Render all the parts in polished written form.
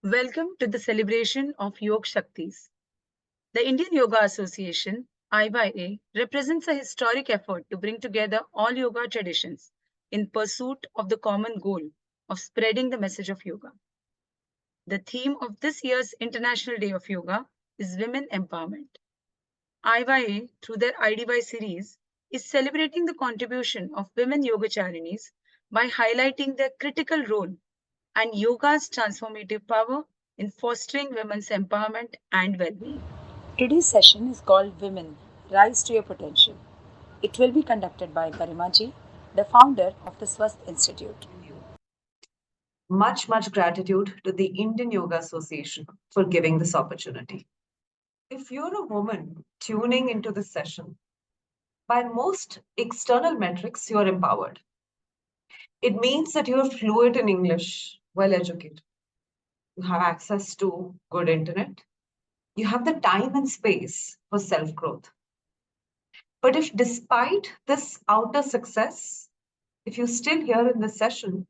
Welcome to the celebration of Yog Shaktis. The Indian Yoga Association, IYA, represents a historic effort to bring together all yoga traditions in pursuit of the common goal of spreading the message of yoga. The theme of this year's International Day of Yoga is Women Empowerment. IYA, through their IDY series, is celebrating the contribution of women yogacharinis by highlighting their critical role and yoga's transformative power in fostering women's empowerment and well being. Today's session is called Women Rise to Your Potential. It will be conducted by Garima ji, the founder of the Swasth Institute. Much gratitude to the Indian Yoga Association for giving this opportunity. If you're a woman tuning into this session, by most external metrics, you're empowered. It means that you're fluent in English, well educated. You have access to good internet. You have the time and space for self growth. But if despite this outer success, if you're still here in this session,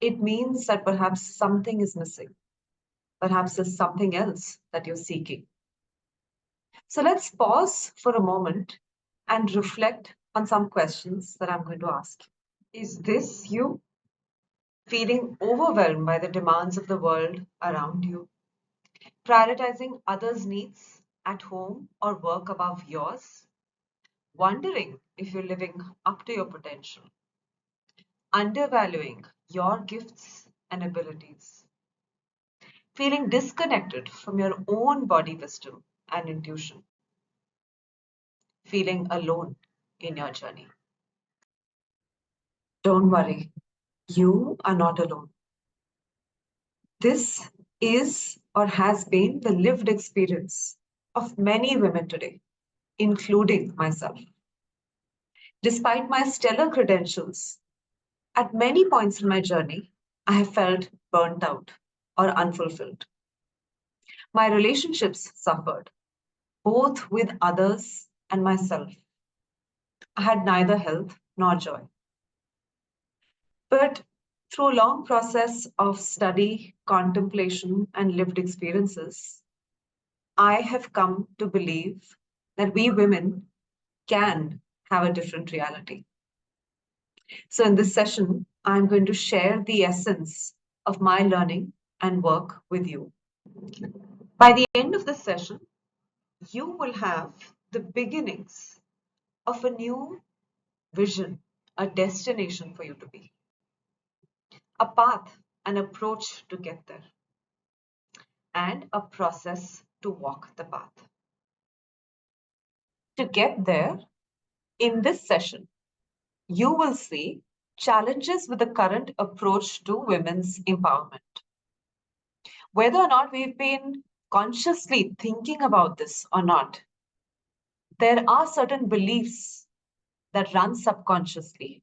it means that perhaps something is missing. Perhaps there's something else that you're seeking. So let's pause for a moment and reflect on some questions that I'm going to ask. Is this you? Feeling overwhelmed by the demands of the world around you? Prioritizing others' needs at home or work above yours? Wondering if you're living up to your potential? Undervaluing your gifts and abilities? Feeling disconnected from your own body wisdom and intuition? Feeling alone in your journey? Don't worry, you are not alone. This is or has been the lived experience of many women today, including myself. Despite my stellar credentials, at many points in my journey, I have felt burnt out or unfulfilled. My relationships suffered, both with others and myself. I had neither health nor joy. But through a long process of study, contemplation, and lived experiences, I have come to believe that we women can have a different reality. So, in this session, I'm going to share the essence of my learning and work with you. By the end of this session, you will have the beginnings of a new vision, a destination for you to be, a path, an approach to get there, and a process to walk the path. To get there, in this session, you will see challenges with the current approach to women's empowerment. Whether or not we've been consciously thinking about this or not, there are certain beliefs that run subconsciously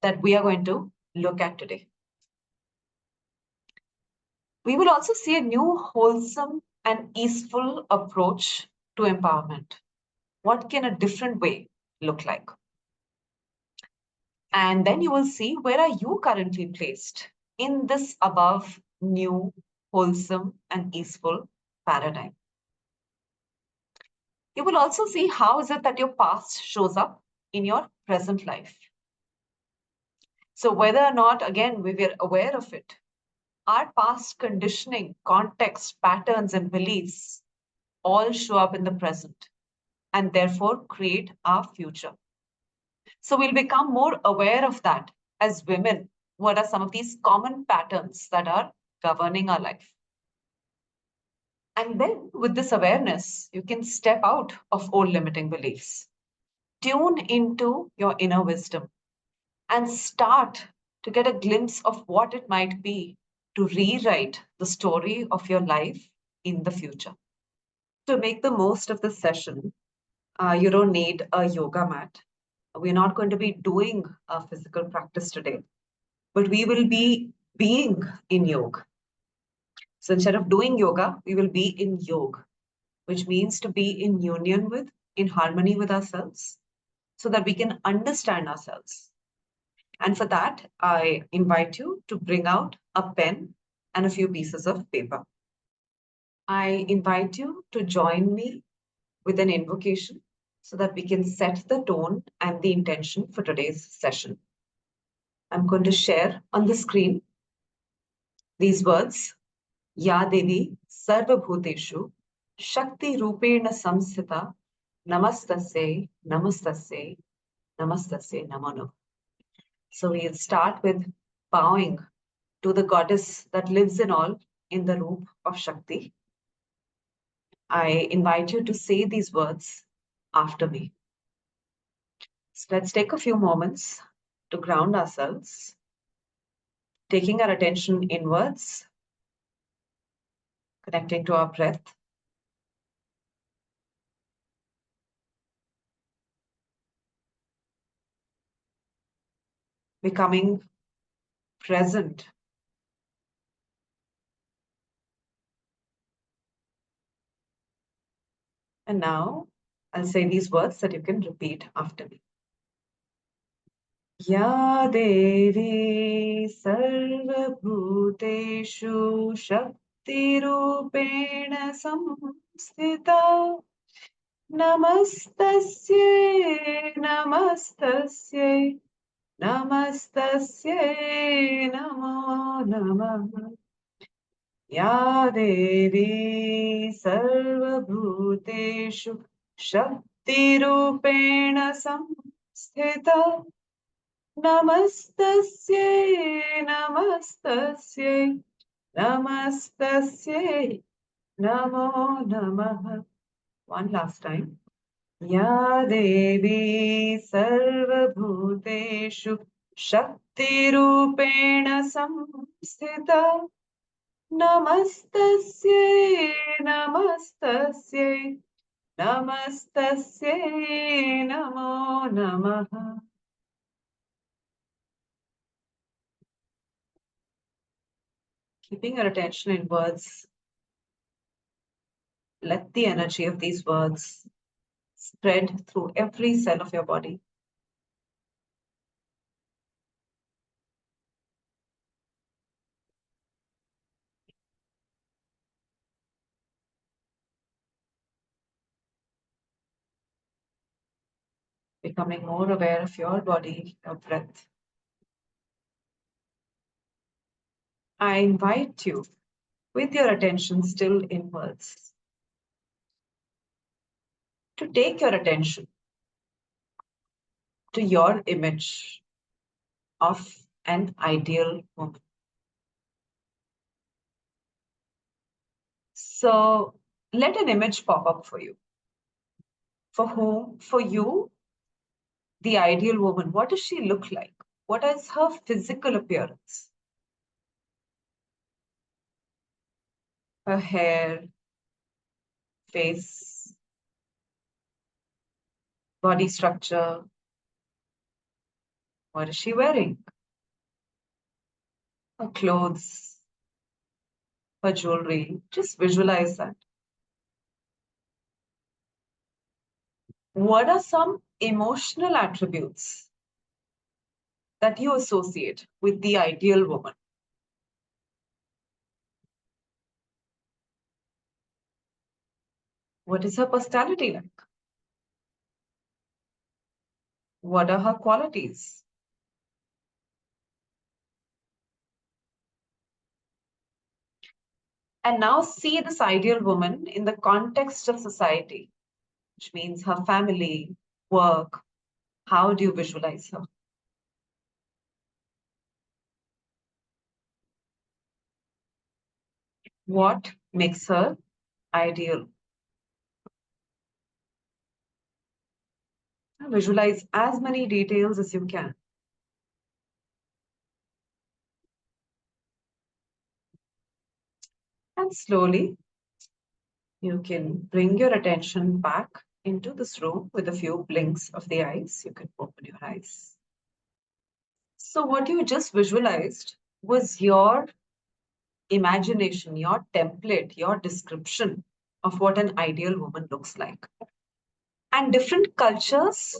that we are going to look at today. We will also see a new wholesome and easeful approach to empowerment. What can a different way look like? And then you will see where are you currently placed in this above new, wholesome, and easeful paradigm. You will also see how is it that your past shows up in your present life. So whether or not, again, we were aware of it, our past conditioning, context, patterns, and beliefs all show up in the present and therefore create our future. So we'll become more aware of that as women. What are some of these common patterns that are governing our life? And then with this awareness, you can step out of old limiting beliefs, tune into your inner wisdom, and start to get a glimpse of what it might be to rewrite the story of your life in the future. To make the most of this session, you don't need a yoga mat. We're not going to be doing a physical practice today, but we will be being in yoga. So instead of doing yoga, we will be in yoga, which means to be in union with, in harmony with ourselves, so that we can understand ourselves. And for that, I invite you to bring out a pen and a few pieces of paper. I invite you to join me with an invocation so that we can set the tone and the intention for today's session. I'm going to share on the screen these words. Ya Devi Sarvabhuteshu Shakti Rupena Samsthita Namastasye Namastasye Namastasye Namo Namaha. So we'll start with bowing to the goddess that lives in all in the roop of Shakti. I invite you to say these words after me. So let's take a few moments to ground ourselves, taking our attention inwards, connecting to our breath. Becoming present. And now I'll say these words that you can repeat after me. Ya Devi Sarvabhuteshu Shaktirupena Samsthita Namastasye Namastasye Namastasye Namo Namaha. Ya Devi Sarvabhuteshu Shaktirupena Samsthita Namastasye Namastasye Namastasye Namo Namaha. One last time. Ya Devi Sarvabhuteshu Shaktirupena Samsthita Namastasye Namastasye Namastasye Namo Namaha. Keeping your attention in words, let the energy of these words spread through every cell of your body. Becoming more aware of your body, your breath. I invite you, with your attention still inwards, to take your attention to your image of an ideal woman. So let an image pop up for you. For whom? For you, the ideal woman. What does she look like? What is her physical appearance? Her hair, face, body structure. What is she wearing? Her clothes, her jewelry. Just visualize that. What are some emotional attributes that you associate with the ideal woman? What is her personality like? What are her qualities? And now see this ideal woman in the context of society, which means her family, work. How do you visualize her? What makes her ideal? Visualize as many details as you can. And slowly, you can bring your attention back into this room with a few blinks of the eyes. You can open your eyes. So what you just visualized was your imagination, your template, your description of what an ideal woman looks like. And different cultures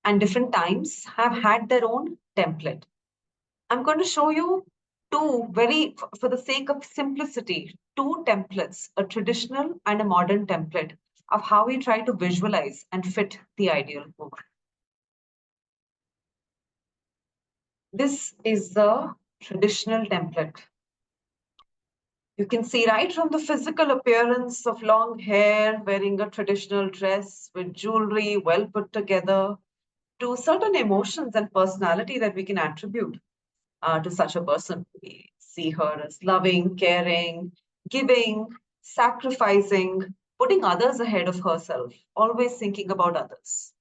and different times have had their own template. I'm going to show you for the sake of simplicity, two templates, a traditional and a modern template of how we try to visualize and fit the ideal woman. This is the traditional template. You can see right from the physical appearance of long hair, wearing a traditional dress with jewelry well put together, to certain emotions and personality that we can attribute to such a person. We see her as loving, caring, giving, sacrificing, putting others ahead of herself, always thinking about others.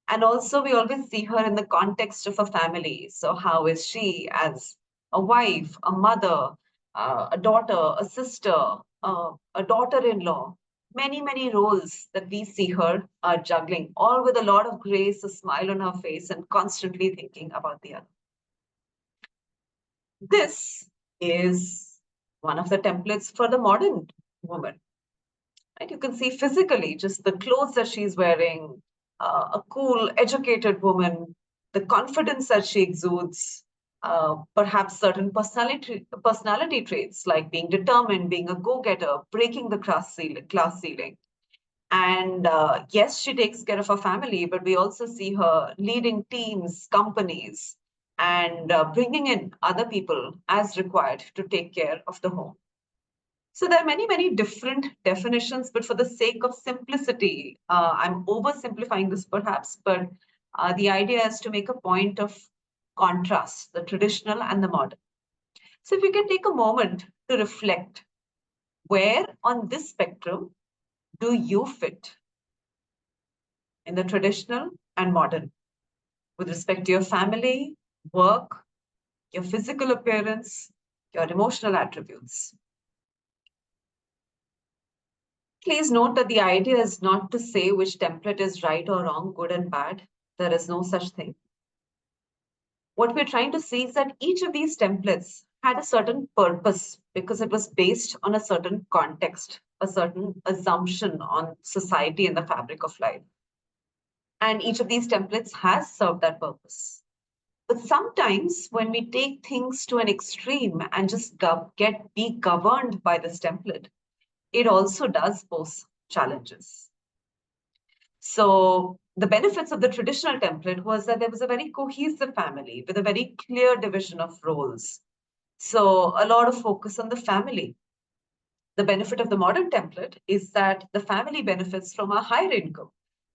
And also, we always see her in the context of a family. So, how is she as a wife, a mother, a daughter, a sister, a daughter in law? Many, many roles that we see her juggling, all with a lot of grace, a smile on her face, and constantly thinking about the other. This is one of the templates for the modern woman. Right? You can see physically just the clothes that she's wearing, a cool, educated woman, the confidence that she exudes, perhaps certain personality traits like being determined, being a go-getter, breaking the class ceiling. And yes, she takes care of her family, but we also see her leading teams, companies, and bringing in other people as required to take care of the home. So there are many, many different definitions, but for the sake of simplicity, I'm oversimplifying this perhaps, but the idea is to make a point of contrast, the traditional and the modern. So if you can take a moment to reflect, where on this spectrum do you fit in the traditional and modern with respect to your family, work, your physical appearance, your emotional attributes? Please note that the idea is not to say which template is right or wrong, good and bad. There is no such thing. What we're trying to see is that each of these templates had a certain purpose because it was based on a certain context, a certain assumption on society and the fabric of life. And each of these templates has served that purpose. But sometimes when we take things to an extreme and just be governed by this template, it also does pose challenges. So the benefits of the traditional template was that there was a very cohesive family with a very clear division of roles. So a lot of focus on the family. The benefit of the modern template is that the family benefits from a higher income.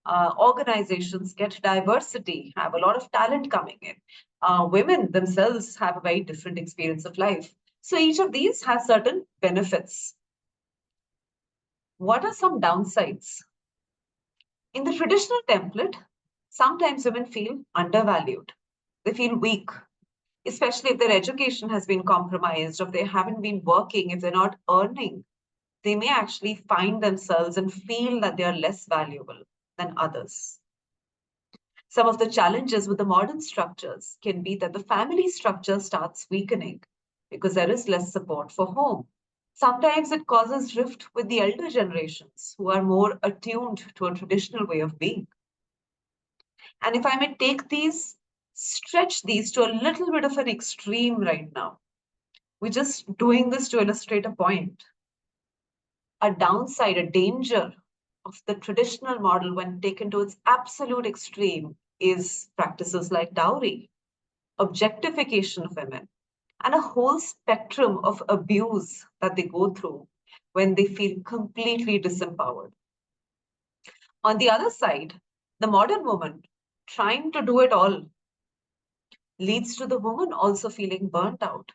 Organizations get diversity, have a lot of talent coming in. Women themselves have a very different experience of life. So each of these has certain benefits. What are some downsides? In the traditional template, sometimes women feel undervalued. They feel weak, especially if their education has been compromised, or if they haven't been working, if they're not earning. They may actually find themselves and feel that they are less valuable than others. Some of the challenges with the modern structures can be that the family structure starts weakening because there is less support for home. Sometimes it causes rift with the elder generations who are more attuned to a traditional way of being. And if I may stretch these to a little bit of an extreme right now, we're just doing this to illustrate a point. A downside, a danger of the traditional model when taken to its absolute extreme is practices like dowry, objectification of women, and a whole spectrum of abuse that they go through when they feel completely disempowered. On the other side, the modern woman trying to do it all leads to the woman also feeling burnt out,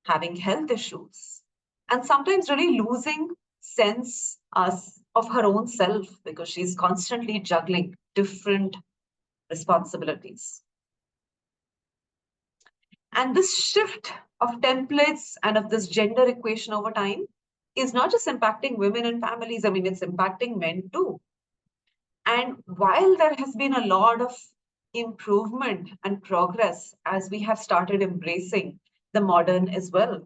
having health issues, and sometimes really losing sense of her own self because she's constantly juggling different responsibilities. And this shift of templates and of this gender equation over time is not just impacting women and families, I mean, it's impacting men too. And while there has been a lot of improvement and progress as we have started embracing the modern as well,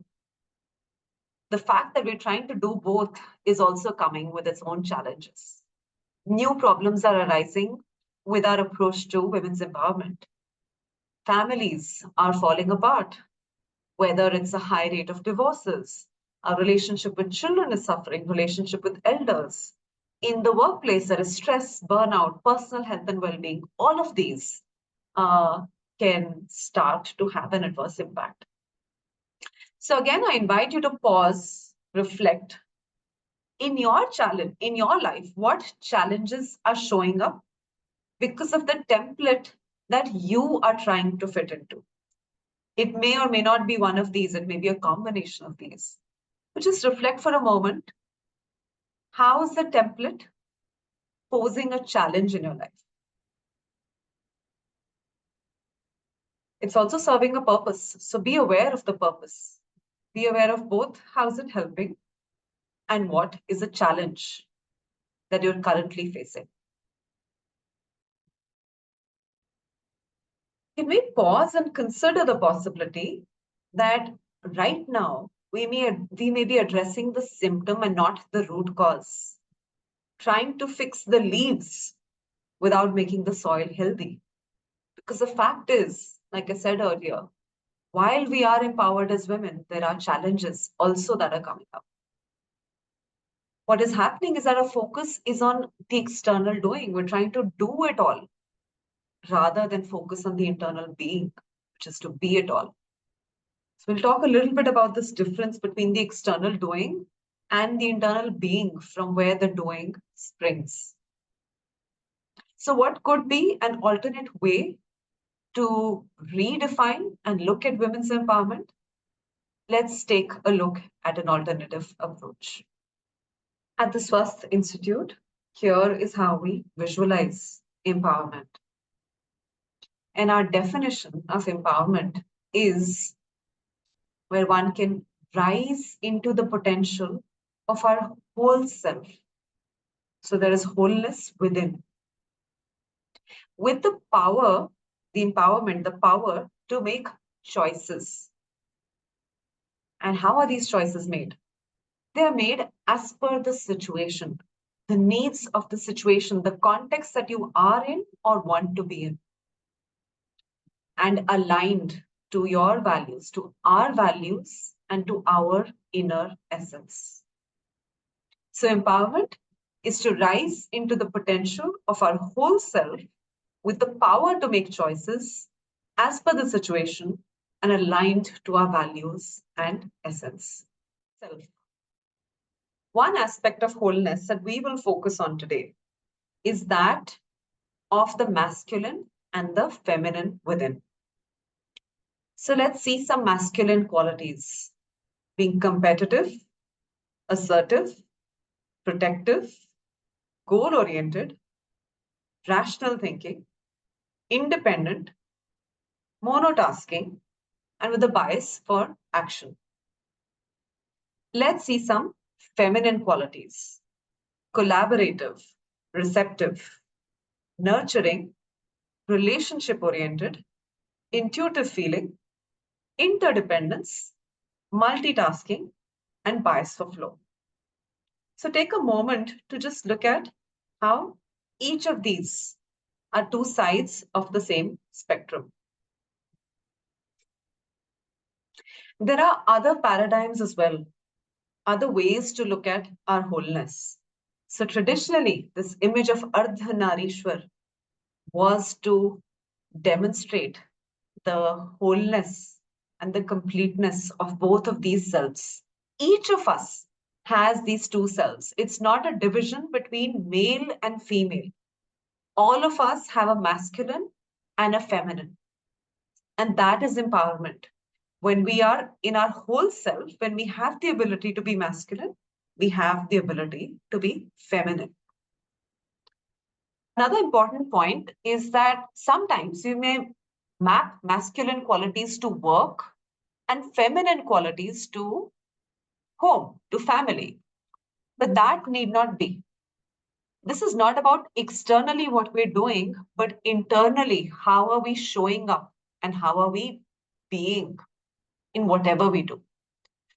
the fact that we're trying to do both is also coming with its own challenges. New problems are arising with our approach to women's empowerment. Families are falling apart. whether it's a high rate of divorces, a relationship with children is suffering, relationship with elders. In the workplace, there is stress, burnout, personal health and well-being. All of these can start to have an adverse impact. So again, I invite you to pause, reflect. In your challenge, in your life, what challenges are showing up because of the template that you are trying to fit into? It may or may not be one of these, it may be a combination of these. But just reflect for a moment. How is the template posing a challenge in your life? It's also serving a purpose. So be aware of the purpose. Be aware of both how is it helping and what is a challenge that you're currently facing. Can we pause and consider the possibility that right now we may be addressing the symptom and not the root cause, trying to fix the leaves without making the soil healthy? Because the fact is, like I said earlier, while we are empowered as women, there are challenges also that are coming up. What is happening is that our focus is on the external doing. We're trying to do it all rather than focus on the internal being, which is to be it all. So we'll talk a little bit about this difference between the external doing and the internal being from where the doing springs. So what could be an alternate way to redefine and look at women's empowerment? Let's take a look at an alternative approach. At the Swasth Institute, here is how we visualize empowerment. And our definition of empowerment is where one can rise into the potential of our whole self. So there is wholeness within. With the power, the empowerment, the power to make choices. And how are these choices made? They are made as per the situation, the needs of the situation, the context that you are in or want to be in, and aligned to your values, to our values, and to our inner essence. So empowerment is to rise into the potential of our whole self with the power to make choices as per the situation and aligned to our values and essence. Self. One aspect of wholeness that we will focus on today is that of the masculine and the feminine within. So let's see some masculine qualities: being competitive, assertive, protective, goal-oriented, rational thinking, independent, monotasking, and with a bias for action. Let's see some feminine qualities: collaborative, receptive, nurturing, relationship-oriented, intuitive feeling, interdependence, multitasking, and bias for flow. So take a moment to just look at how each of these are two sides of the same spectrum. There are other paradigms as well, other ways to look at our wholeness. So traditionally, this image of Ardhanarishwar was to demonstrate the wholeness and the completeness of both of these selves. Each of us has these two selves. It's not a division between male and female. All of us have a masculine and a feminine. And that is empowerment. When we are in our whole self, when we have the ability to be masculine, we have the ability to be feminine. Another important point is that sometimes you may map masculine qualities to work and feminine qualities to home, to family. But that need not be. This is not about externally what we're doing, but internally, how are we showing up and how are we being in whatever we do.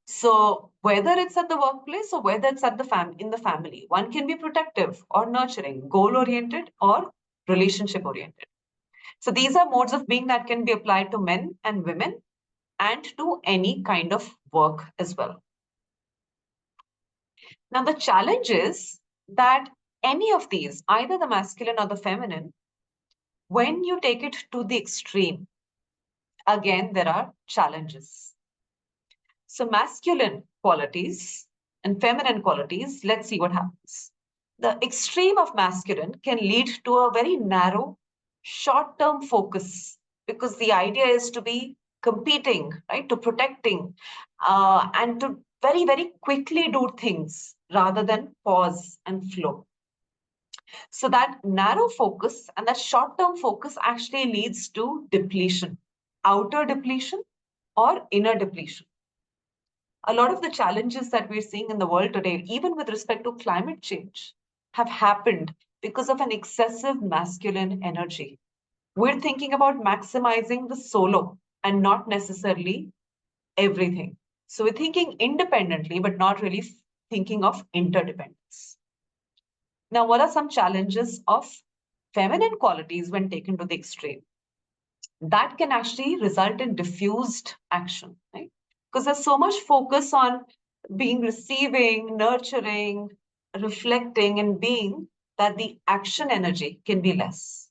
So whether it's at the workplace or whether it's at in the family, one can be protective or nurturing, goal-oriented or relationship-oriented. So these are modes of being that can be applied to men and women and to any kind of work as well. Now, the challenge is that any of these, either the masculine or the feminine, when you take it to the extreme, again, there are challenges. So, masculine qualities and feminine qualities, let's see what happens. The extreme of masculine can lead to a very narrow, short term focus because the idea is to be competing, right, to protecting, and to very, very quickly do things rather than pause and flow. So that narrow focus and that short term focus actually leads to depletion, outer depletion or inner depletion. A lot of the challenges that we're seeing in the world today, even with respect to climate change, have happened because of an excessive masculine energy. We're thinking about maximizing the solo and not necessarily everything. So we're thinking independently, but not really thinking of interdependence. Now, what are some challenges of feminine qualities when taken to the extreme? That can actually result in diffused action, right? Because there's so much focus on being receiving, nurturing, reflecting, and being that the action energy can be less.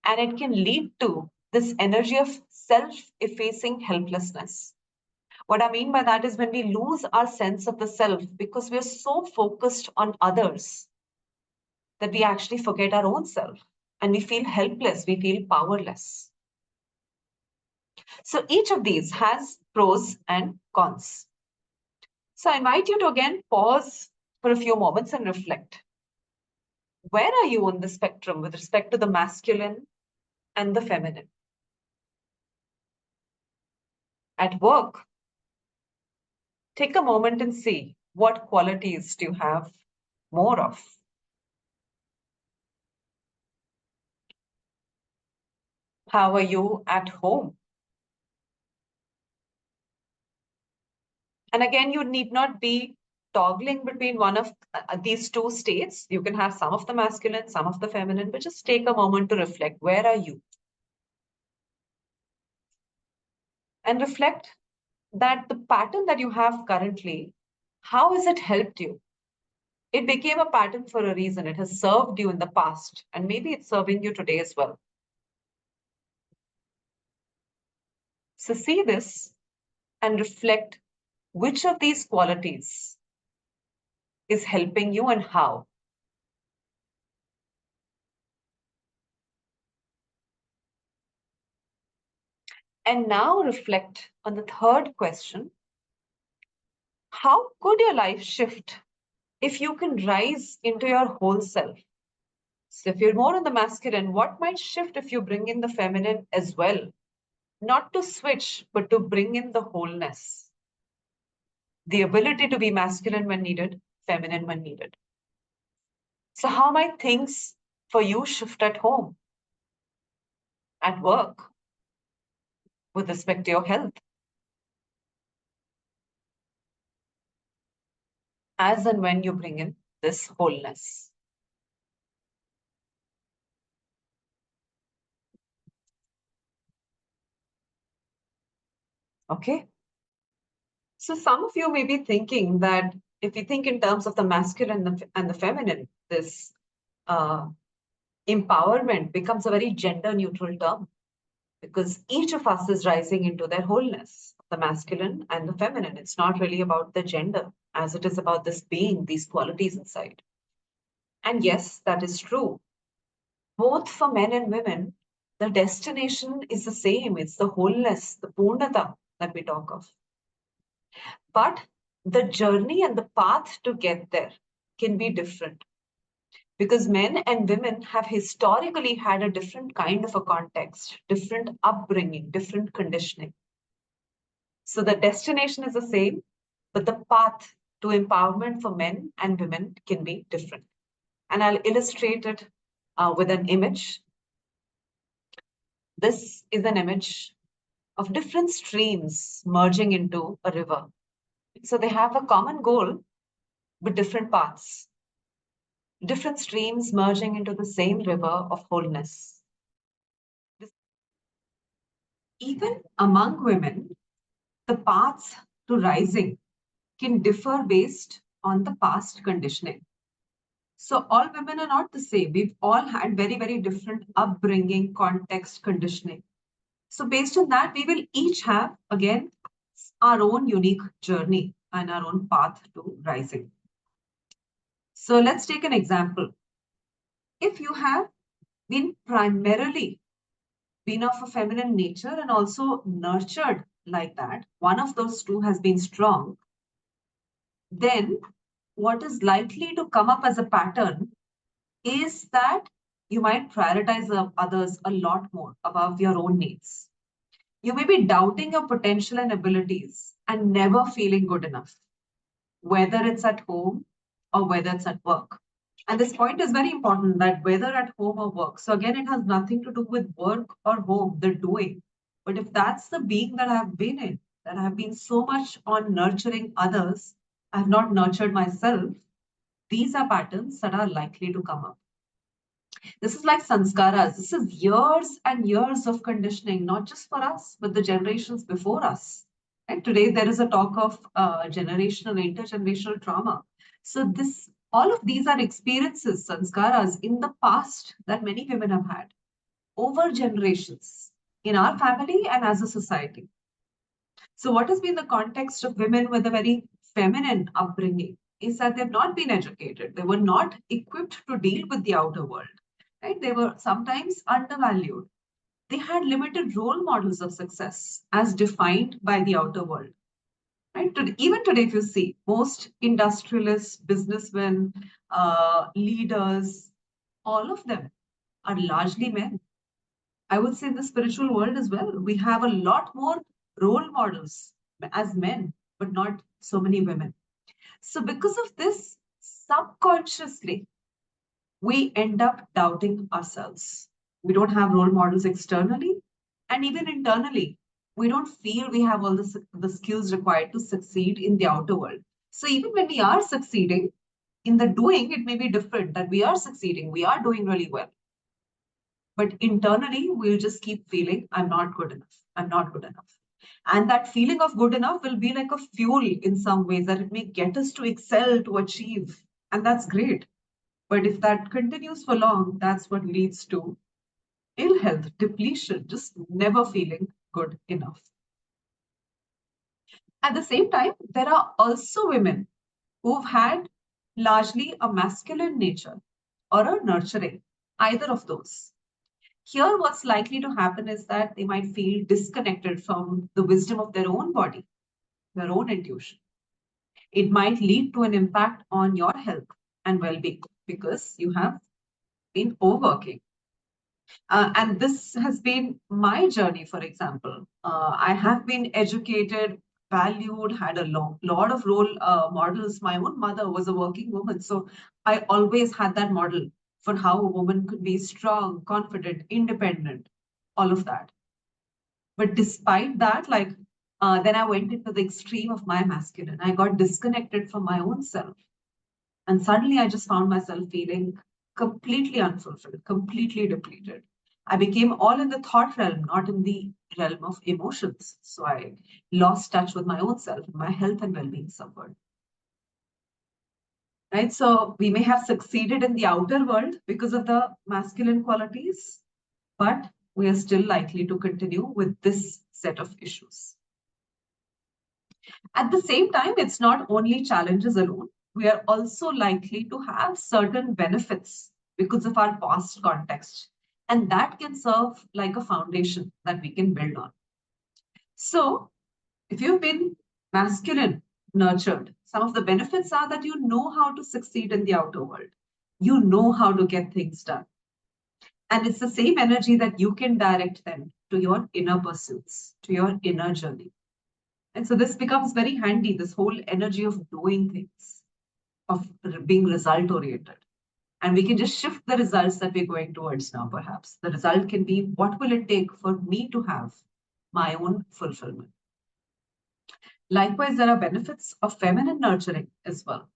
And it can lead to this energy of self effacing helplessness. What I mean by that is when we lose our sense of the self because we're so focused on others that we actually forget our own self and we feel helpless, we feel powerless. So each of these has pros and cons. So I invite you to again pause for a few moments and reflect. Where are you on the spectrum with respect to the masculine and the feminine? At work, take a moment and see what qualities do you have more of. How are you at home? And again, you need not be toggling between one of these two states. You can have some of the masculine, some of the feminine, but just take a moment to reflect. Where are you? And reflect that the pattern that you have currently, how has it helped you? It became a pattern for a reason. It has served you in the past, and maybe it's serving you today as well. So see this and reflect which of these qualities is helping you and how. And now reflect on the third question. How could your life shift if you can rise into your whole self? So if you're more on the masculine, what might shift if you bring in the feminine as well? Not to switch, but to bring in the wholeness. The ability to be masculine when needed, feminine when needed. So how might things for you shift at home, at work, with respect to your health, as and when you bring in this wholeness? Okay. So some of you may be thinking that if you think in terms of the masculine and the feminine, this empowerment becomes a very gender neutral term because each of us is rising into their wholeness, the masculine and the feminine. It's not really about the gender as it is about this being, these qualities inside. And yes, that is true. Both for men and women, the destination is the same. It's the wholeness, the purnata that we talk of. But the journey and the path to get there can be different because men and women have historically had a different kind of a context, different upbringing, different conditioning. So the destination is the same, but the path to empowerment for men and women can be different. And I'll illustrate it with an image. This is an image of different streams merging into a river. So they have a common goal, but different paths. Different streams merging into the same river of wholeness. Even among women, the paths to rising can differ based on the past conditioning. So all women are not the same. We've all had very, very different upbringing, context, conditioning. So based on that, we will each have, again, our own unique journey and our own path to rising. So let's take an example. If you have been primarily been of a feminine nature and also nurtured like that, one of those two has been strong, then what is likely to come up as a pattern is that you might prioritize others a lot more above your own needs. You may be doubting your potential and abilities and never feeling good enough, whether it's at home or whether it's at work. And this point is very important, that whether at home or work. So again, it has nothing to do with work or home, the doing. But if that's the being that I've been in, that I've been so much on nurturing others, I've not nurtured myself, these are patterns that are likely to come up. This is like sanskaras. This is years and years of conditioning, not just for us, but the generations before us. And today there is a talk of generational, intergenerational trauma. So this, all of these are experiences, sanskaras in the past that many women have had over generations in our family and as a society. So what has been the context of women with a very feminine upbringing is that they've not been educated. They were not equipped to deal with the outer world. Right? They were sometimes undervalued. They had limited role models of success as defined by the outer world. Right? Even today, if you see, most industrialists, businessmen, leaders, all of them are largely men. I would say in the spiritual world as well, we have a lot more role models as men, but not so many women. So, because of this, subconsciously, we end up doubting ourselves. We don't have role models externally, and even internally, we don't feel we have all the skills required to succeed in the outer world. So, even when we are succeeding, in the doing, it may be different that we are succeeding, we are doing really well. But internally, we'll just keep feeling, I'm not good enough. I'm not good enough. And that feeling of good enough will be like a fuel in some ways that it may get us to excel, to achieve. And that's great. But if that continues for long, that's what leads to ill health, depletion, just never feeling good enough. At the same time, there are also women who've had largely a masculine nature or a nurturing, either of those. Here, what's likely to happen is that they might feel disconnected from the wisdom of their own body, their own intuition. It might lead to an impact on your health and well being because you have been overworking. And this has been my journey, for example. I have been educated, valued, had a lot of role models. My own mother was a working woman. So I always had that model for how a woman could be strong, confident, independent, all of that. But despite that, then I went into the extreme of my masculine. I got disconnected from my own self. And suddenly I just found myself feeling completely unfulfilled, completely depleted. I became all in the thought realm, not in the realm of emotions. So I lost touch with my own self. My health and well being suffered. Right? So we may have succeeded in the outer world because of the masculine qualities, but we are still likely to continue with this set of issues. At the same time, it's not only challenges alone. We are also likely to have certain benefits because of our past context. And that can serve like a foundation that we can build on. So, if you've been masculine, nurtured, some of the benefits are that you know how to succeed in the outer world. You know how to get things done. And it's the same energy that you can direct them to your inner pursuits, to your inner journey. And so this becomes very handy, this whole energy of doing things, of being result oriented. And we can just shift the results that we're going towards now, perhaps. The result can be, what will it take for me to have my own fulfillment? Likewise, there are benefits of feminine nurturing as well,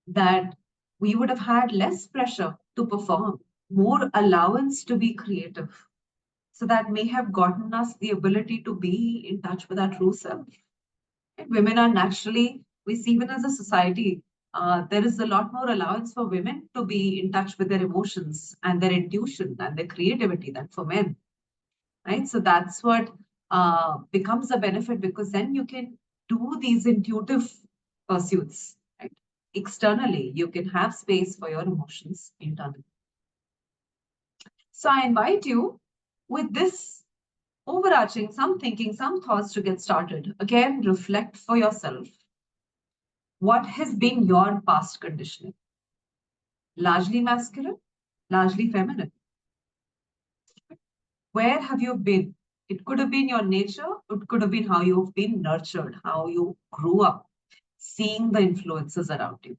that we would have had less pressure to perform, more allowance to be creative. So that may have gotten us the ability to be in touch with our true self. Women are naturally, we see even as a society, there is a lot more allowance for women to be in touch with their emotions and their intuition and their creativity than for men, right? So that's what becomes a benefit, because then you can do these intuitive pursuits, right? Externally, you can have space for your emotions internally. So I invite you with this overarching, some thinking, some thoughts to get started. Again, reflect for yourself. What has been your past conditioning? Largely masculine, largely feminine. Where have you been? It could have been your nature, it could have been how you've been nurtured, how you grew up, seeing the influences around you.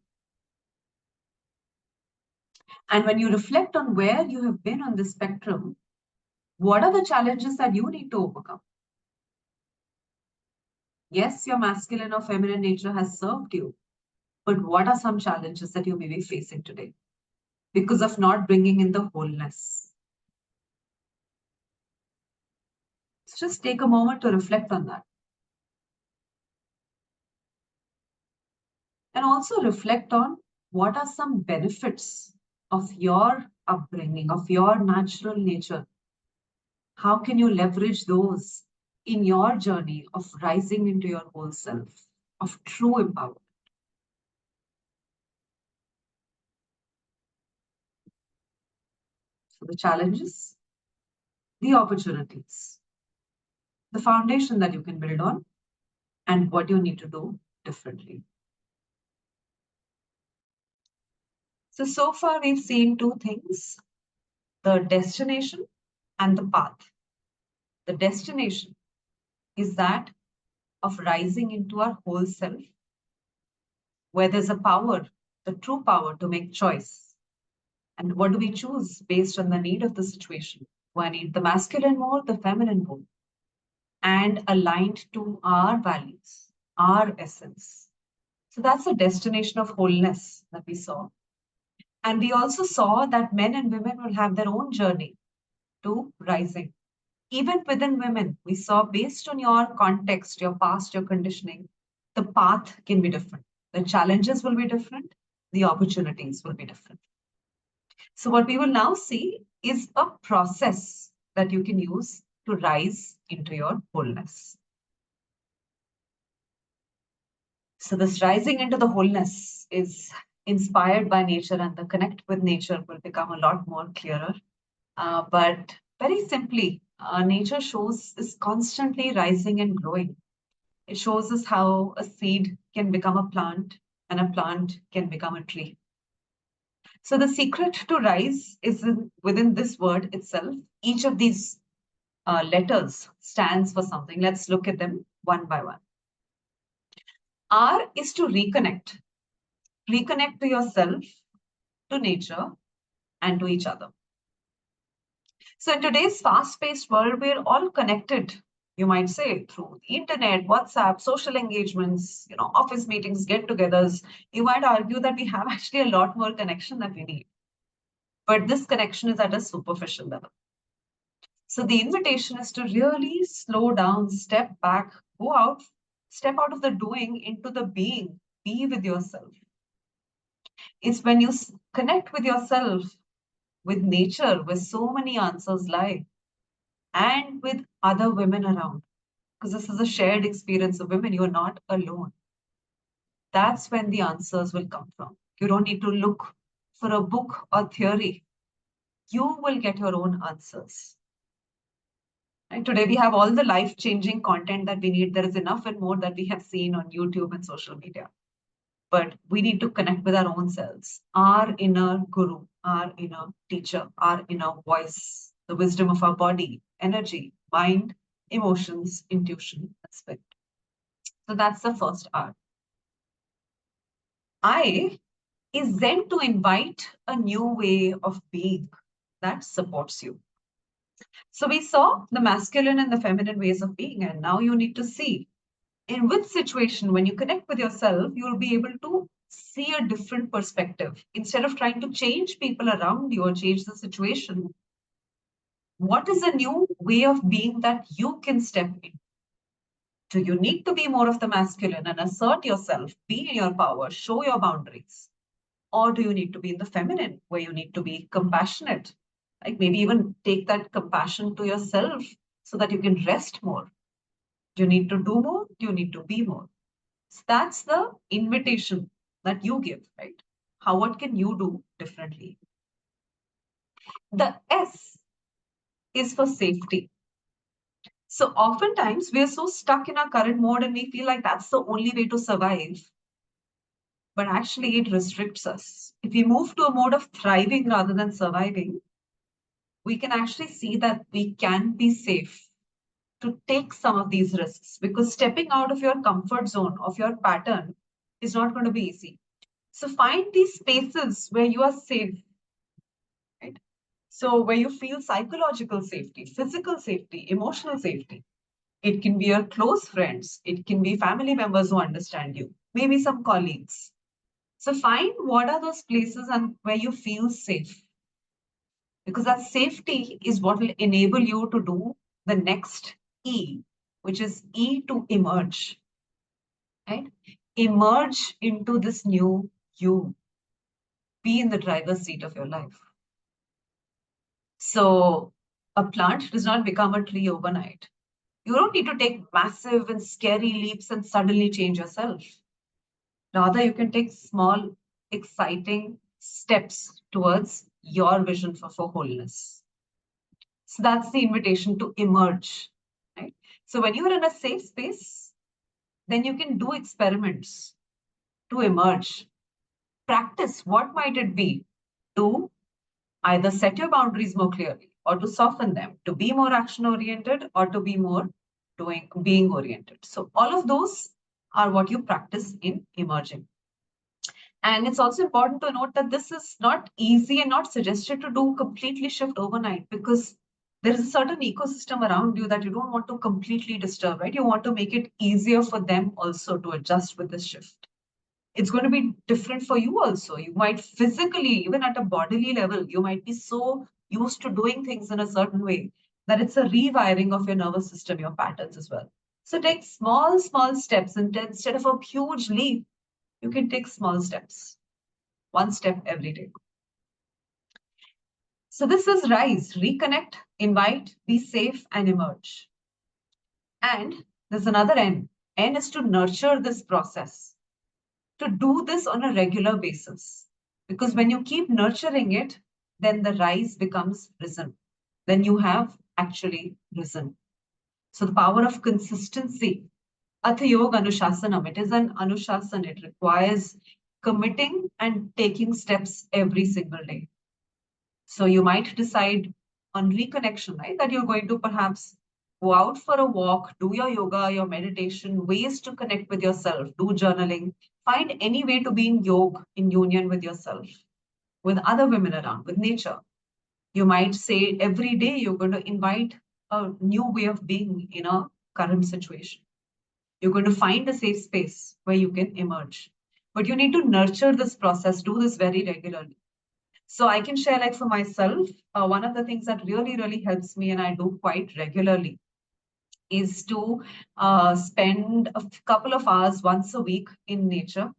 And when you reflect on where you have been on the spectrum, what are the challenges that you need to overcome? Yes, your masculine or feminine nature has served you, but what are some challenges that you may be facing today because of not bringing in the wholeness? So just take a moment to reflect on that. And also reflect on what are some benefits of your upbringing, of your natural nature. How can you leverage those in your journey of rising into your whole self, of true empowerment? So the challenges, the opportunities, the foundation that you can build on, and what you need to do differently. So far we've seen two things: the destination and the path. The destination is that of rising into our whole self, where there's a power, the true power to make choice. And what do we choose based on the need of the situation? Do I need the masculine more, the feminine more? And aligned to our values, our essence. So that's a destination of wholeness that we saw. And we also saw that men and women will have their own journey to rising. Even within women, we saw, based on your context, your past, your conditioning, the path can be different. The challenges will be different. The opportunities will be different. So what we will now see is a process that you can use to rise into your wholeness. So this rising into the wholeness is inspired by nature, and the connect with nature will become a lot more clearer. But very simply, nature shows is constantly rising and growing. It shows us how a seed can become a plant and a plant can become a tree. So the secret to rise is within this word itself. Each of these letters stands for something. Let's look at them one by one. R is to reconnect. Reconnect to yourself, to nature, and to each other. So in today's fast-paced world, we're all connected, you might say, through the internet, WhatsApp, social engagements, office meetings, get-togethers. You might argue that we have actually a lot more connection that we need. But this connection is at a superficial level. So the invitation is to really slow down, step back, go out, step out of the doing into the being, be with yourself. It's when you connect with yourself, with nature, where so many answers lie, and with other women around, because this is a shared experience of women. You're not alone. That's when the answers will come from. You don't need to look for a book or theory. You will get your own answers. And today we have all the life-changing content that we need. There is enough and more that we have seen on YouTube and social media. But we need to connect with our own selves, our inner guru, our inner teacher, our inner voice, the wisdom of our body, energy, mind, emotions, intuition, and spirit. So that's the first R. I is then to invite a new way of being that supports you. So we saw the masculine and the feminine ways of being, and now you need to see in which situation, when you connect with yourself, you will be able to see a different perspective. Instead of trying to change people around you or change the situation, What is a new way of being that you can step in? Do you need to be more of the masculine and assert yourself, be in your power, show your boundaries? Or do you need to be in the feminine, where you need to be compassionate? Like maybe even take that compassion to yourself so that you can rest more. Do you need to do more? Do you need to be more? So that's the invitation that you give, right? What can you do differently? The S is for safety. So oftentimes we are so stuck in our current mode and we feel like that's the only way to survive. But actually, it restricts us. If we move to a mode of thriving rather than surviving, we can actually see that we can be safe to take some of these risks, because stepping out of your comfort zone, of your pattern, is not going to be easy. So find these spaces where you are safe, right? So where you feel psychological safety, physical safety, emotional safety. It can be your close friends, it can be family members who understand you, maybe some colleagues. So find what are those places and where you feel safe, because that safety is what will enable you to do the next E, which is E to emerge, right? Emerge into this new you, be in the driver's seat of your life. So a plant does not become a tree overnight. You don't need to take massive and scary leaps and suddenly change yourself. Rather, you can take small, exciting steps towards your vision for wholeness. So that's the invitation to emerge, right? So when you're in a safe space, then you can do experiments to emerge. Practice, what might it be? To either set your boundaries more clearly or to soften them, to be more action oriented or to be more being oriented. So all of those are what you practice in emerging. And it's also important to note that this is not easy and not suggested to do completely shift overnight, because there is a certain ecosystem around you that you don't want to completely disturb, right? You want to make it easier for them also to adjust with this shift. It's going to be different for you also. You might physically, even at a bodily level, you might be so used to doing things in a certain way that it's a rewiring of your nervous system, your patterns as well. So take small, small steps, and instead of a huge leap, you can take small steps, one step every day. So this is rise, reconnect, invite, be safe, and emerge. And there's another N. N is to nurture this process, to do this on a regular basis. Because when you keep nurturing it, then the rise becomes risen. Then you have actually risen. So the power of consistency. Atha Yoga Anushasanam. It is an Anushasan. It requires committing and taking steps every single day. So you might decide on reconnection, right? That you're going to perhaps go out for a walk, do your yoga, your meditation, ways to connect with yourself, do journaling, find any way to be in yoga, in union with yourself, with other women around, with nature. You might say every day you're going to invite a new way of being in a current situation. You're going to find a safe space where you can emerge. But you need to nurture this process, do this very regularly. So I can share, like for myself, one of the things that really, really helps me, and I do quite regularly, is to spend a couple of hours once a week in nature.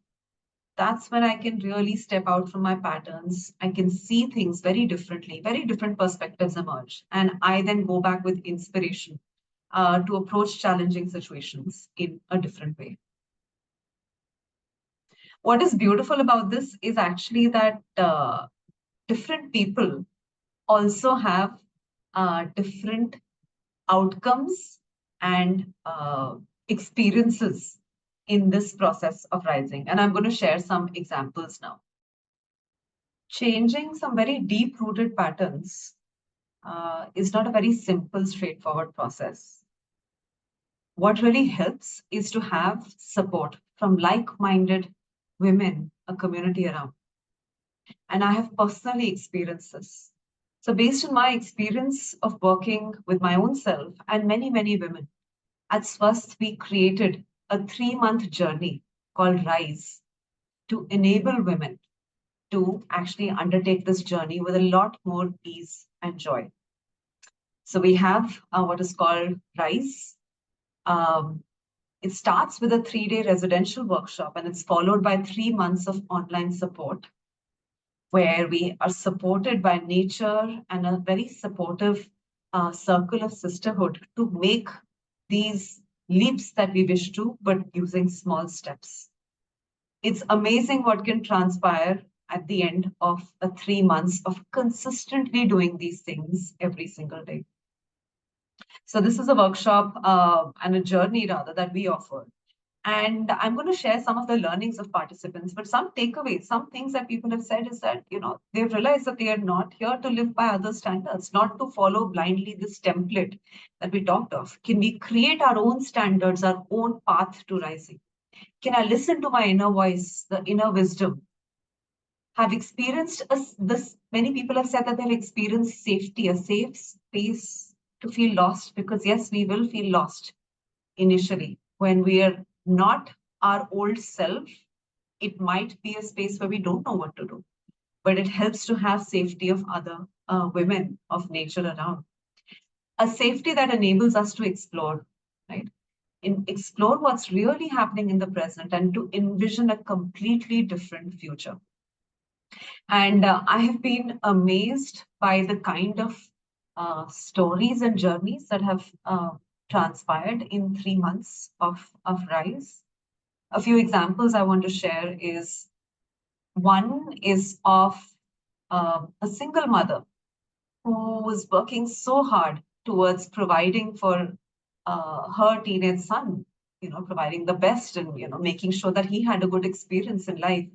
That's when I can really step out from my patterns. I can see things very differently, very different perspectives emerge. And I then go back with inspiration to approach challenging situations in a different way. What is beautiful about this is actually that different people also have different outcomes and experiences in this process of rising. And I'm going to share some examples now. Changing some very deep rooted patterns is not a very simple, straightforward process. What really helps is to have support from like minded women, a community around. And I have personally experienced this. So, based on my experience of working with my own self and many, many women, at Swasth, we created a 3-month journey called Rise to enable women to actually undertake this journey with a lot more ease and joy. So we have what is called RISE. It starts with a 3-day residential workshop, and it's followed by 3 months of online support, where we are supported by nature and a very supportive circle of sisterhood to make these leaps that we wish to, but using small steps. It's amazing what can transpire at the end of 3 months of consistently doing these things every single day. So this is a workshop and a journey rather that we offer. And I'm going to share some of the learnings of participants, but some takeaways, some things that people have said is that, they've realized that they are not here to live by other standards, not to follow blindly this template that we talked of. Can we create our own standards, our own path to rising? Can I listen to my inner voice, the inner wisdom? Have experienced this. Many people have said that they've experienced safety, a safe space to feel lost, because yes, we will feel lost initially when we are not our old self. It might be a space where we don't know what to do, but it helps to have safety of other women of nature around. A safety that enables us to explore, right? Explore what's really happening in the present and to envision a completely different future. And I have been amazed by the kind of stories and journeys that have transpired in 3 months of RISE. A few examples I want to share is one is of a single mother who was working so hard towards providing for her teenage son, providing the best and, making sure that he had a good experience in life.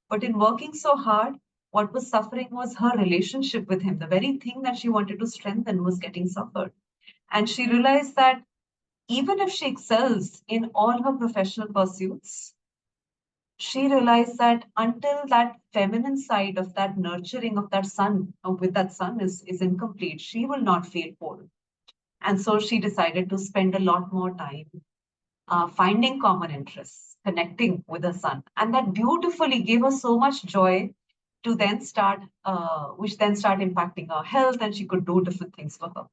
But in working so hard, what was suffering was her relationship with him. The very thing that she wanted to strengthen was getting suffered. And she realized that even if she excels in all her professional pursuits, she realized that until that feminine side of that nurturing of that son, with that son is incomplete, she will not feel whole. And so she decided to spend a lot more time finding common interests, connecting with her son. And that beautifully gave her so much joy to then start, which then started impacting her health, and she could do different things for her.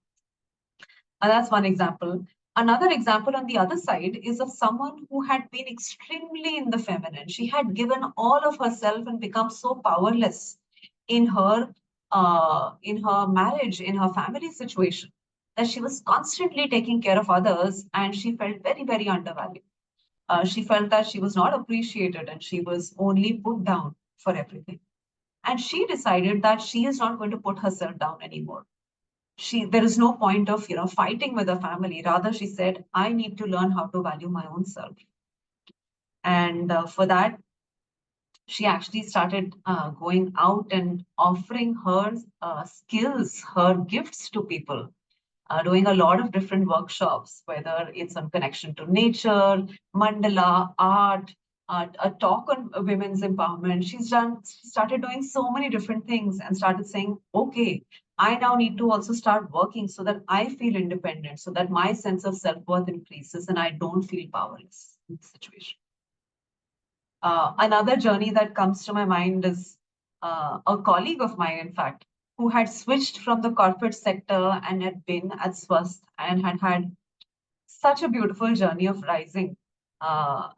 And that's one example. Another example on the other side is of someone who had been extremely in the feminine. She had given all of herself and become so powerless in her marriage, in her family situation, that she was constantly taking care of others, and she felt very, very undervalued. She felt that she was not appreciated and she was only put down for everything. And she decided that she is not going to put herself down anymore. There is no point of fighting with her family. Rather, she said, I need to learn how to value my own self. And for that, she actually started going out and offering her skills, her gifts to people, doing a lot of different workshops, whether it's on connection to nature, mandala, art, a talk on women's empowerment. She started doing so many different things and started saying, okay, I now need to also start working so that I feel independent, so that my sense of self-worth increases and I don't feel powerless in the situation. Another journey that comes to my mind is a colleague of mine, in fact, who had switched from the corporate sector and had been at Swasth and had had such a beautiful journey of rising.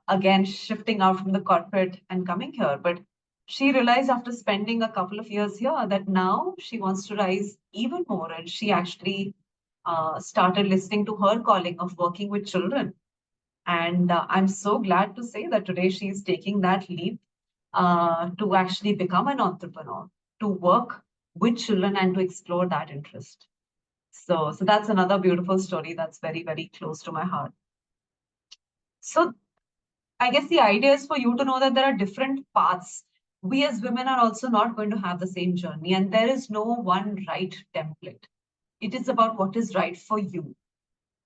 Again, shifting out from the corporate and coming here. But she realized after spending a couple of years here that now she wants to rise even more. And she actually started listening to her calling of working with children. And I'm so glad to say that today she's taking that leap to actually become an entrepreneur, to work with children and to explore that interest. So that's another beautiful story that's very, very close to my heart. So I guess the idea is for you to know that there are different paths. We as women are also not going to have the same journey, and there is no one right template. It is about what is right for you.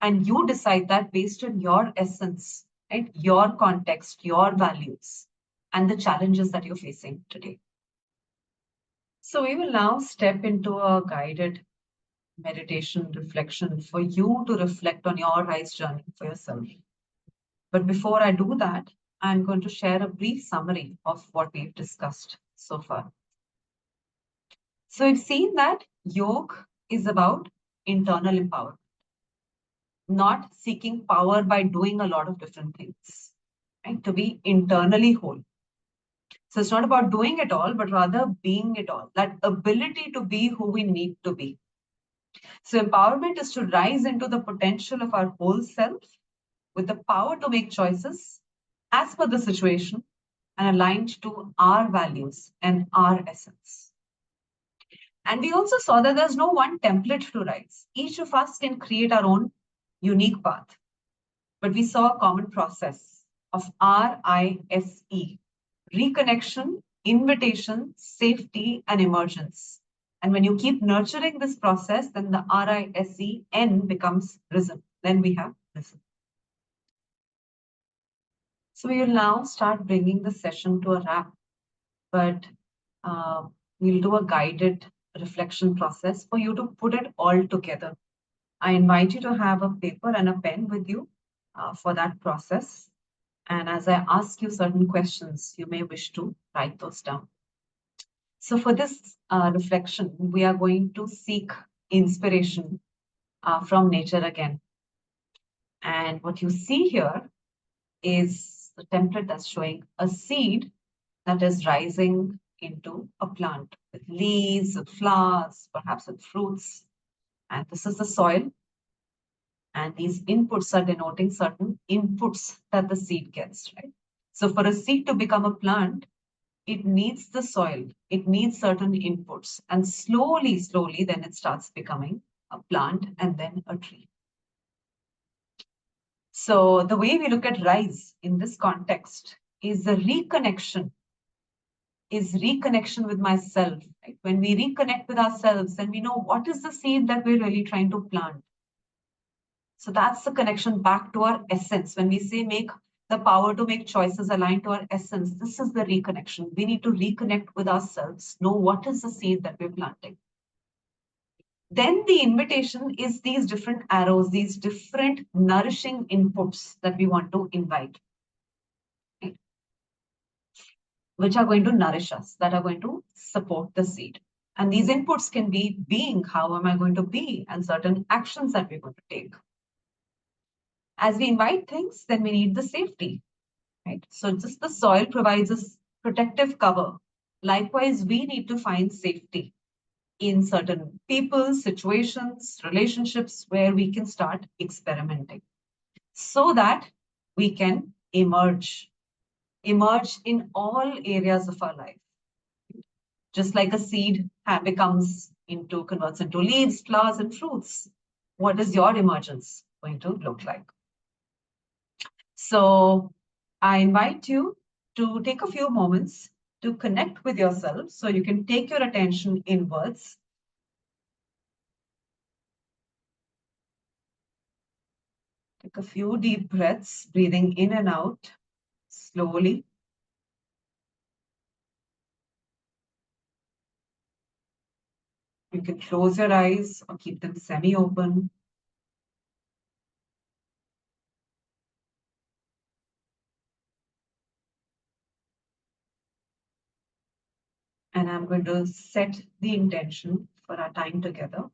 And you decide that based on your essence, right? Your context, your values, and the challenges that you're facing today. So we will now step into a guided meditation reflection for you to reflect on your rise journey for yourself. But before I do that, I'm going to share a brief summary of what we've discussed so far. So we've seen that yoga is about internal empowerment, not seeking power by doing a lot of different things, right? To be internally whole. So it's not about doing it all, but rather being it all, that ability to be who we need to be. So empowerment is to rise into the potential of our whole self with the power to make choices as per the situation and aligned to our values and our essence. And we also saw that there's no one template to rise. Each of us can create our own unique path. But we saw a common process of RISE: reconnection, invitation, safety, and emergence. And when you keep nurturing this process, then the RISEN becomes risen. Then we have risen. So we will now start bringing the session to a wrap, but we'll do a guided reflection process for you to put it all together. I invite you to have a paper and a pen with you for that process. And as I ask you certain questions, you may wish to write those down. So for this reflection, we are going to seek inspiration from nature again. And what you see here is the template that's showing a seed that is rising into a plant with leaves, with flowers, perhaps with fruits. And this is the soil. And these inputs are denoting certain inputs that the seed gets, right? So for a seed to become a plant, it needs the soil, it needs certain inputs, and slowly, slowly, then it starts becoming a plant and then a tree. So the way we look at rise in this context is the reconnection, with myself. Right? When we reconnect with ourselves, then we know what is the seed that we're really trying to plant. So that's the connection back to our essence. When we say make the power to make choices aligned to our essence, this is the reconnection. We need to reconnect with ourselves, know what is the seed that we're planting. Then the invitation is these different arrows, these different nourishing inputs that we want to invite, right? Which are going to nourish us, that are going to support the seed. And these inputs can be being, how am I going to be, and certain actions that we're going to take. As we invite things, then we need the safety, right? So just the soil provides us protective cover. Likewise, we need to find safety in certain people, situations, relationships where we can start experimenting so that we can emerge in all areas of our life. Just like a seed converts into leaves, flowers, and fruits. What is your emergence going to look like? So I invite you to take a few moments to connect with yourself so you can take your attention inwards. Take a few deep breaths, breathing in and out slowly. You can close your eyes or keep them semi-open. And I'm going to set the intention for our time together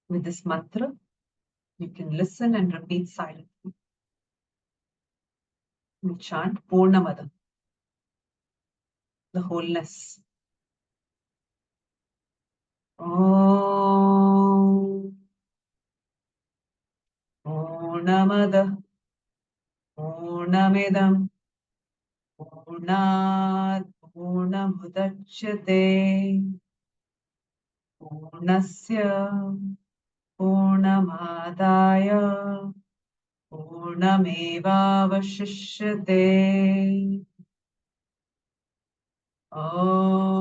with this mantra. You can listen and repeat silently. We chant Purnamada, the wholeness. Om Purnamada Purnamidam Purnat Purnamudachyate Purnasya Purnamadaya Purnamevavashishyate. Om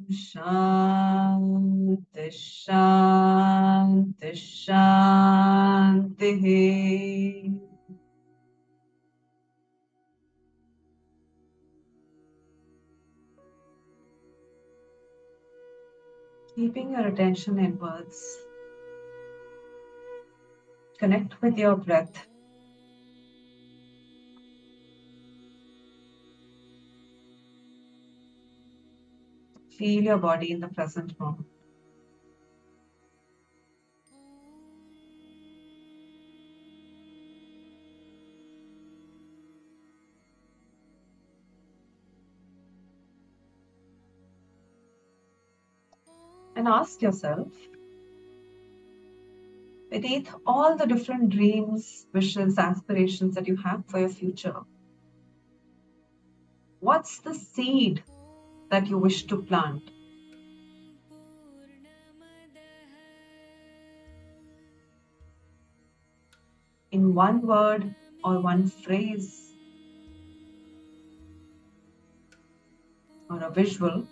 Shanti Shanti Shanti. Keeping your attention inwards, connect with your breath. Feel your body in the present moment. And ask yourself, beneath all the different dreams, wishes, aspirations that you have for your future, what's the seed that you wish to plant? In one word or one phrase or a visual,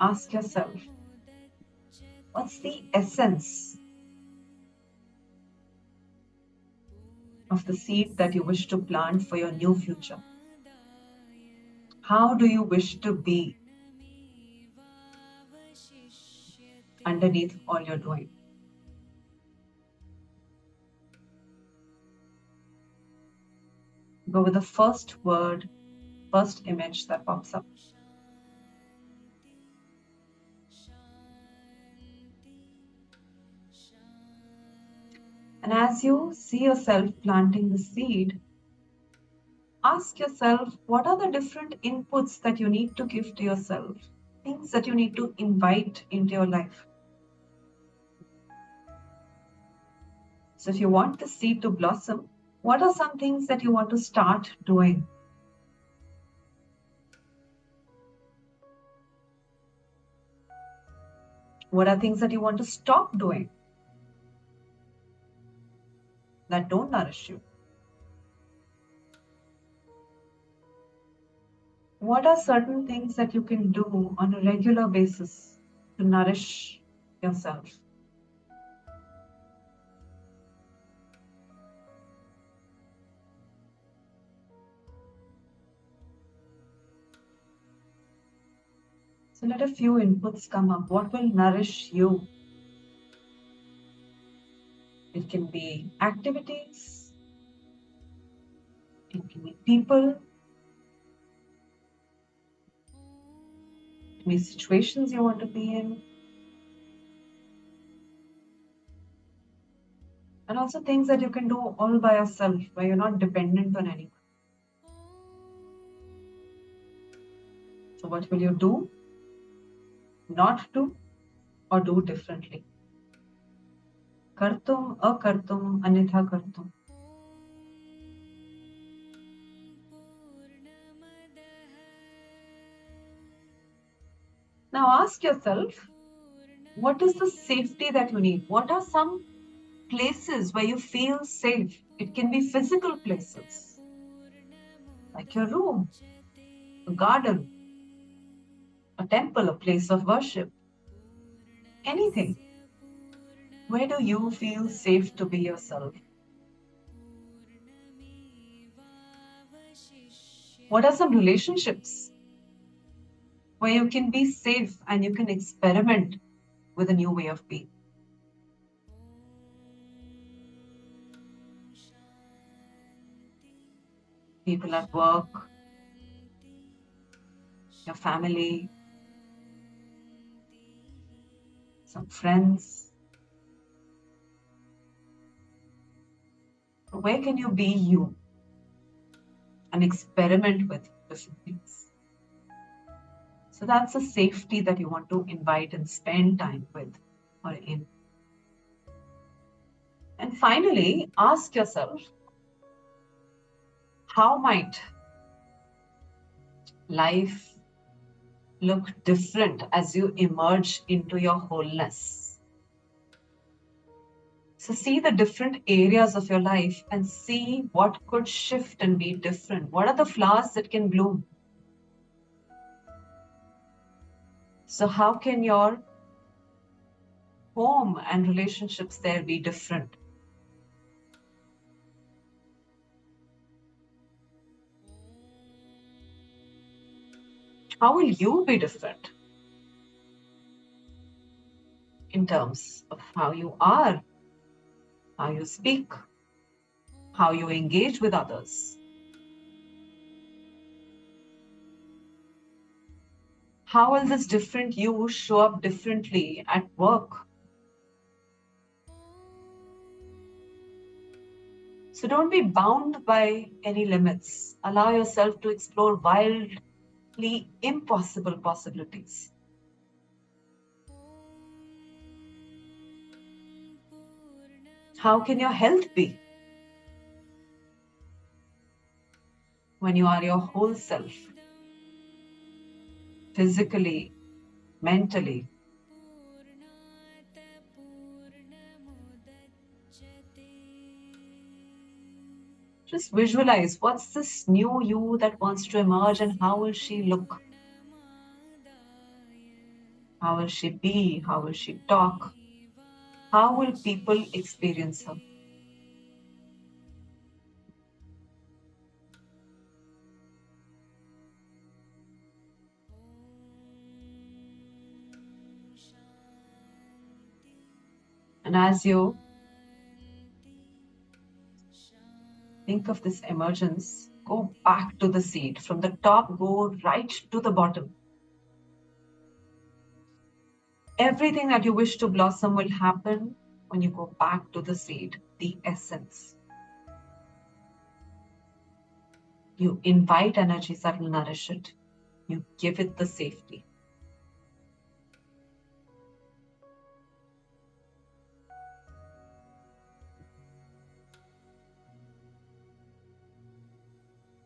ask yourself, what's the essence of the seed that you wish to plant for your new future? How do you wish to be underneath all you're doing? Go with the first word, first image that pops up. And as you see yourself planting the seed, ask yourself, what are the different inputs that you need to give to yourself? Things that you need to invite into your life. So if you want the seed to blossom, what are some things that you want to start doing? What are things that you want to stop doing that don't nourish you? What are certain things that you can do on a regular basis to nourish yourself? So let a few inputs come up. What will nourish you? It can be activities, it can be people, it can be situations you want to be in, and also things that you can do all by yourself, where you're not dependent on anyone. So what will you do, not do, or do differently? Kartum, akartum, anitha kartum. Now ask yourself, what is the safety that you need? What are some places where you feel safe? It can be physical places, like your room, a garden, a temple, a place of worship, anything. Where do you feel safe to be yourself? What are some relationships where you can be safe and you can experiment with a new way of being? People at work, your family, some friends. Where can you be you and experiment with different things? So that's a safety that you want to invite and spend time with or in. And finally, ask yourself, how might life look different as you emerge into your wholeness? So see the different areas of your life and see what could shift and be different. What are the flowers that can bloom? So how can your home and relationships there be different? How will you be different in terms of how you are, how you speak, how you engage with others? How will this different you show up differently at work? So don't be bound by any limits. Allow yourself to explore wildly impossible possibilities. How can your health be? When you are your whole self, physically, mentally. Just visualize what's this new you that wants to emerge and how will she look? How will she be? How will she talk? How will people experience her? And as you think of this emergence, go back to the seed. From the top, go right to the bottom. Everything that you wish to blossom will happen when you go back to the seed, the essence. You invite energies that will nourish it. You give it the safety.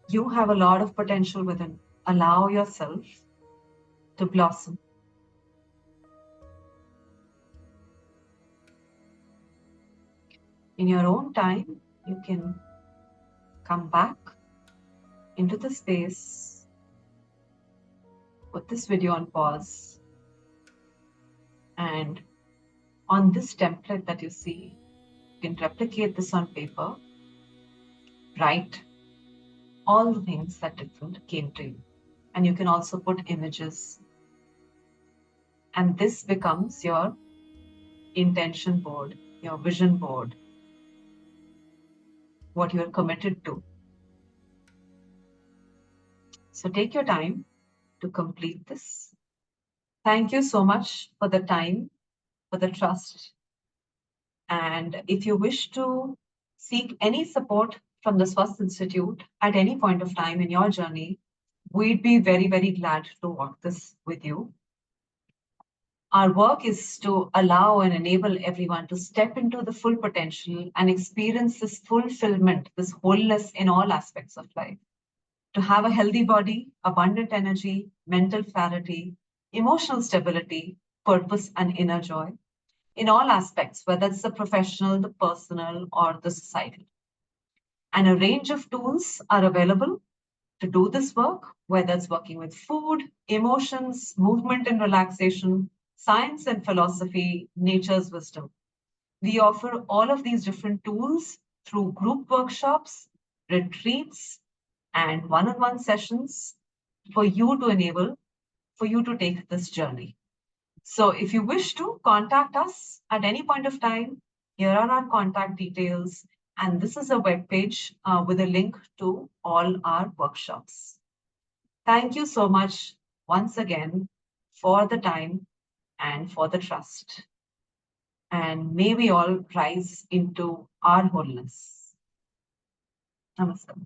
You have a lot of potential within. Allow yourself to blossom. In your own time, you can come back into the space, put this video on pause, and on this template that you see, you can replicate this on paper, write all the things that different came to you. And you can also put images. And this becomes your intention board, your vision board, what you're committed to. So take your time to complete this. Thank you so much for the time, for the trust. And if you wish to seek any support from the Swasth Institute at any point of time in your journey, we'd be very, very glad to walk this with you. Our work is to allow and enable everyone to step into the full potential and experience this fulfillment, this wholeness in all aspects of life. To have a healthy body, abundant energy, mental clarity, emotional stability, purpose, and inner joy in all aspects, whether it's the professional, the personal, or the societal. And a range of tools are available to do this work, whether it's working with food, emotions, movement and relaxation, science and philosophy, nature's wisdom. We offer all of these different tools through group workshops, retreats, and one-on-one sessions for you to enable, for you to take this journey. So if you wish to contact us at any point of time, here are our contact details. And this is a web page with a link to all our workshops. Thank you so much once again for the time and for the trust. And may we all rise into our wholeness. Namaskar.